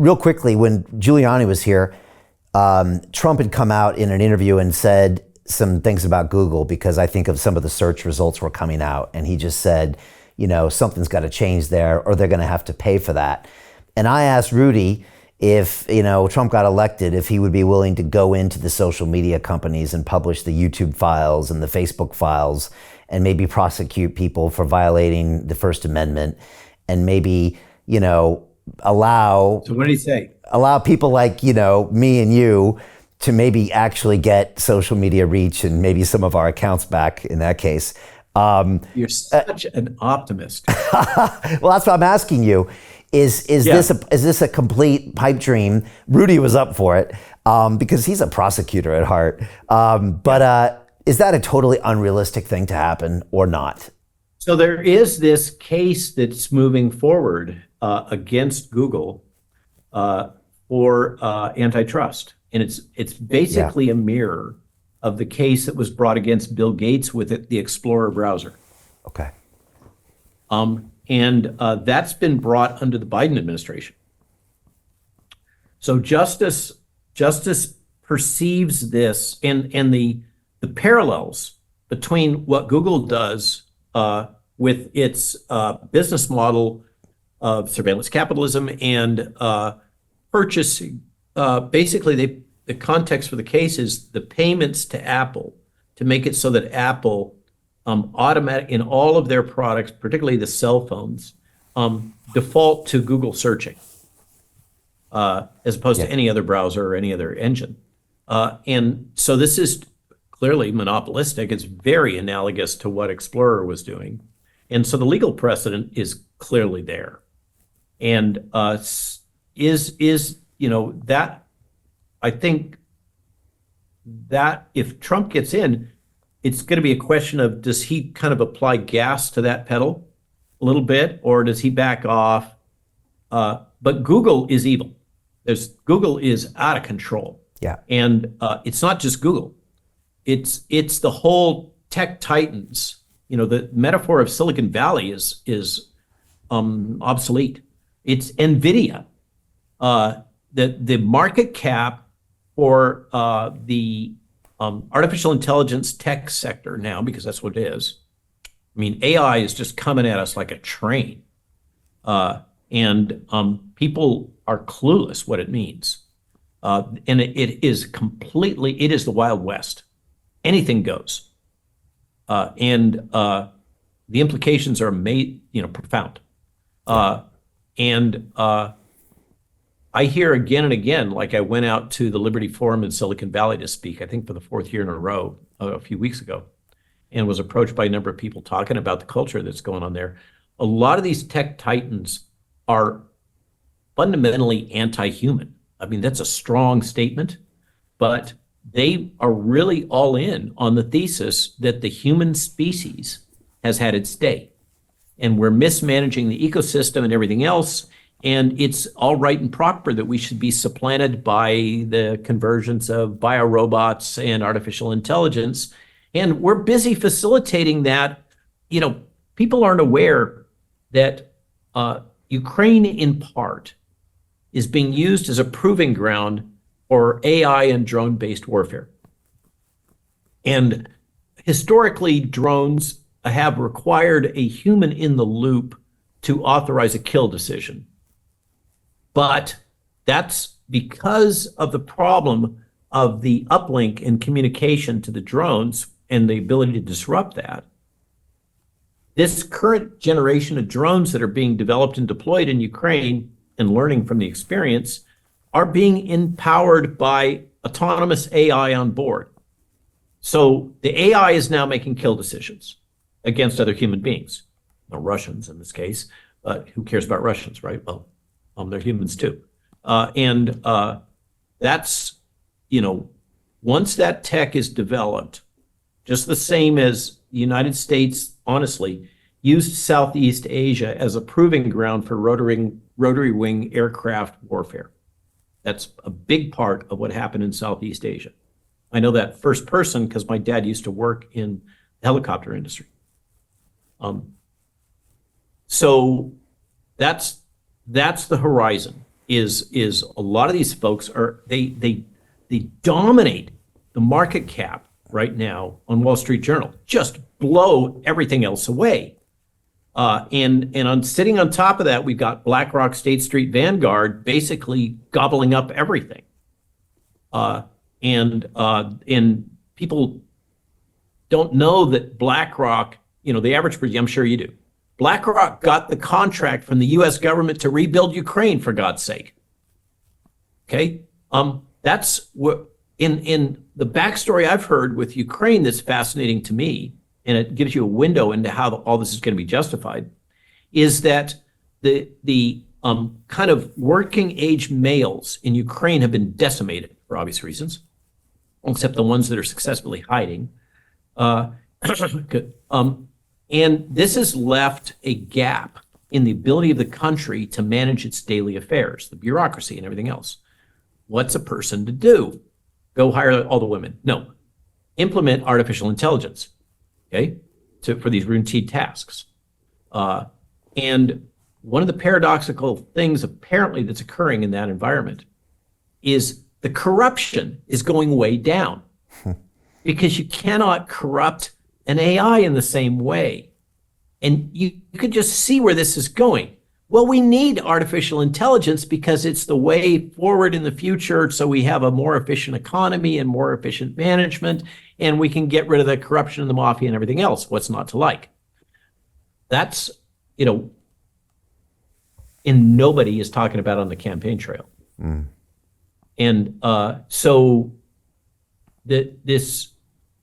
real quickly, when Giuliani was here, Trump had come out in an interview and said some things about Google because I think of some of the search results were coming out. And he just said, something's got to change there or they're going to have to pay for that. And I asked Rudy if, Trump got elected, if he would be willing to go into the social media companies and publish the YouTube files and the Facebook files and maybe prosecute people for violating the First Amendment and maybe, allow. So what did he say? Allow people like, me and you to maybe actually get social media reach and maybe some of our accounts back in that case. You're such an optimist. Well, that's what I'm asking you. Is this a complete pipe dream? Rudy was up for it because he's a prosecutor at heart. But is that a totally unrealistic thing to happen or not? So there is this case that's moving forward against Google for antitrust. And it's basically a mirror of the case that was brought against Bill Gates with the Explorer browser. Okay. And that's been brought under the Biden administration. So justice perceives this and the parallels between what Google does with its business model of surveillance capitalism and purchasing. Basically, the context for the case is the payments to Apple to make it so that Apple automatic in all of their products, particularly the cell phones, default to Google searching as opposed to any other browser or any other engine. And so this is clearly monopolistic. It's very analogous to what Explorer was doing. And so the legal precedent is clearly there. And that I think that if Trump gets in, it's going to be a question of, does he kind of apply gas to that pedal a little bit, or does he back off? But Google is evil. Google is out of control. Yeah. And it's not just Google. It's the whole tech titans. The metaphor of Silicon Valley is obsolete. It's NVIDIA. The market cap for the artificial intelligence tech sector now, because that's what it is. I mean, AI is just coming at us like a train. And people are clueless what it means. And it is the Wild West. Anything goes. And the implications are profound. I hear again and again, like I went out to the Liberty Forum in Silicon Valley to speak, I think for the fourth year in a row, a few weeks ago, and was approached by a number of people talking about the culture that's going on there. A lot of these tech titans are fundamentally anti-human. I mean, that's a strong statement, but they are really all in on the thesis that the human species has had its day, and we're mismanaging the ecosystem and everything else. And it's all right and proper that we should be supplanted by the convergence of biorobots and artificial intelligence. And we're busy facilitating that. People aren't aware that Ukraine, in part, is being used as a proving ground for AI and drone-based warfare. And historically, drones have required a human in the loop to authorize a kill decision. But that's because of the problem of the uplink in communication to the drones and the ability to disrupt that. This current generation of drones that are being developed and deployed in Ukraine and learning from the experience are being empowered by autonomous AI on board. So the AI is now making kill decisions against other human beings, Russians in this case, but who cares about Russians, right? Well, they're humans too. That's, once that tech is developed, just the same as the United States, honestly, used Southeast Asia as a proving ground for rotary wing aircraft warfare. That's a big part of what happened in Southeast Asia. I know that first person because my dad used to work in the helicopter industry. So that's the horizon. is a lot of these folks are they dominate the market cap right now on Wall Street Journal, just blow everything else away. And on sitting on top of that, we've got BlackRock, State Street, Vanguard basically gobbling up everything. And people don't know that BlackRock, the average person, I'm sure you do. BlackRock got the contract from the U.S. government to rebuild Ukraine, for God's sake. Okay, that's what in the backstory I've heard with Ukraine that's fascinating to me, and it gives you a window into how all this is going to be justified, is that the kind of working age males in Ukraine have been decimated for obvious reasons, except the ones that are successfully hiding. And this has left a gap in the ability of the country to manage its daily affairs, the bureaucracy and everything else. What's a person to do? Go hire all the women? No. Implement artificial intelligence, okay, for these routine tasks. And one of the paradoxical things apparently that's occurring in that environment is the corruption is going way down because you cannot corrupt an AI in the same way. And you could just see where this is going. Well, we need artificial intelligence because it's the way forward in the future. So we have a more efficient economy and more efficient management, and we can get rid of the corruption and the mafia and everything else. What's not to like? That's, and nobody is talking about on the campaign trail. And so this,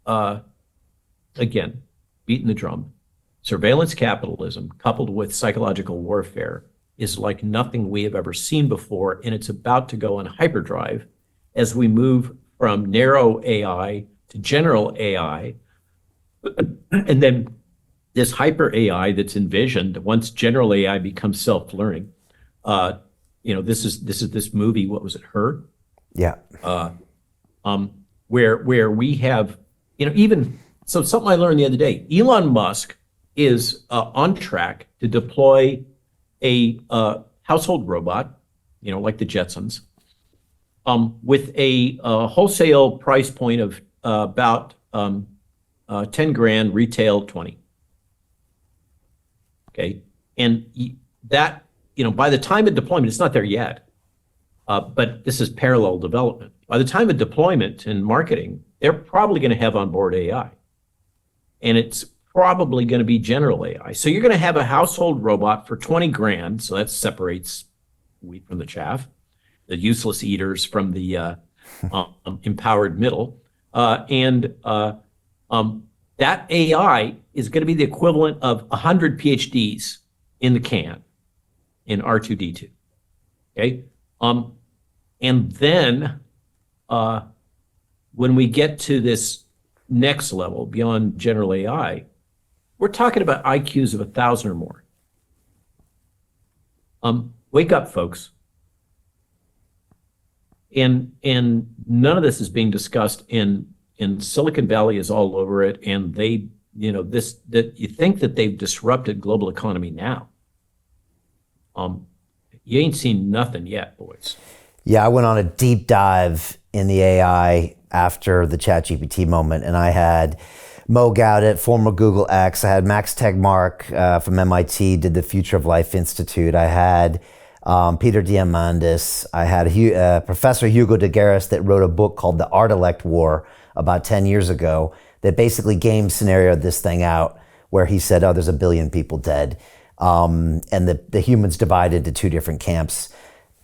again, beating the drum, surveillance capitalism coupled with psychological warfare is like nothing we have ever seen before, and it's about to go on hyperdrive as we move from narrow AI to general AI. And then this hyper AI that's envisioned once general AI becomes self-learning. This is this movie, what was it, Her? Yeah. Where we have, even so, something I learned the other day, Elon Musk is on track to deploy a household robot, like the Jetsons, with a wholesale price point of about 10 grand, retail 20. Okay, and that, by the time of deployment, it's not there yet, but this is parallel development. By the time of deployment and marketing, they're probably going to have on board AI, and it's probably going to be general AI. So you're going to have a household robot for 20 grand. So that separates wheat from the chaff, the useless eaters from the empowered middle. And that AI is going to be the equivalent of 100 PhDs in the can in R2D2. Okay. And then when we get to this next level beyond general AI, we're talking about IQs of 1,000 or more. Wake up, folks. And none of this is being discussed in Silicon Valley is all over it. And they, that you think that they've disrupted global economy now. You ain't seen nothing yet, boys. Yeah, I went on a deep dive in the AI after the ChatGPT moment, and I had Mo Gaudet, former Google X. I had Max Tegmark from MIT, did the Future of Life Institute. I had Peter Diamandis. I had Professor Hugo de Garis that wrote a book called The Art-Elect War about 10 years ago that basically game scenarioed this thing out, where he said, there's 1 billion people dead. And the humans divided into 2 different camps.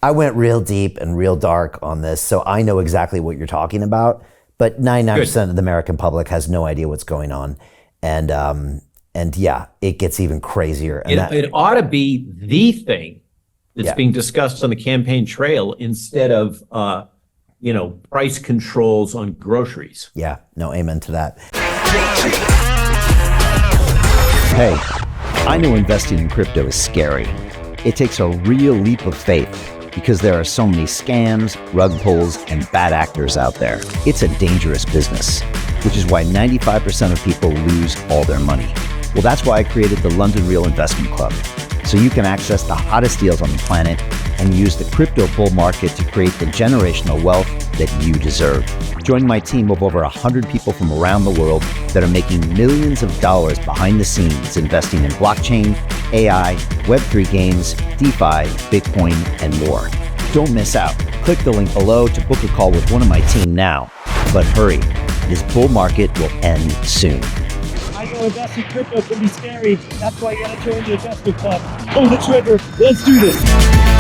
I went real deep and real dark on this, so I know exactly what you're talking about. But 99% of the American public has no idea what's going on. And yeah, it gets even crazier. And it ought to be the thing that's being discussed on the campaign trail instead of, price controls on groceries. Yeah, no, amen to that. Hey, I know investing in crypto is scary. It takes a real leap of faith because there are so many scams, rug pulls, and bad actors out there. It's a dangerous business, which is why 95% of people lose all their money. Well, that's why I created the London Real Investment Club, so you can access the hottest deals on the planet and use the crypto bull market to create the generational wealth that you deserve. Join my team of over 100 people from around the world that are making millions of dollars behind the scenes investing in blockchain, AI, Web3 games, DeFi, Bitcoin, and more. Don't miss out. Click the link below to book a call with one of my team now. But hurry, this bull market will end soon. I know investing in crypto can be scary. That's why you gotta join the investment club. Pull the trigger. Let's do this.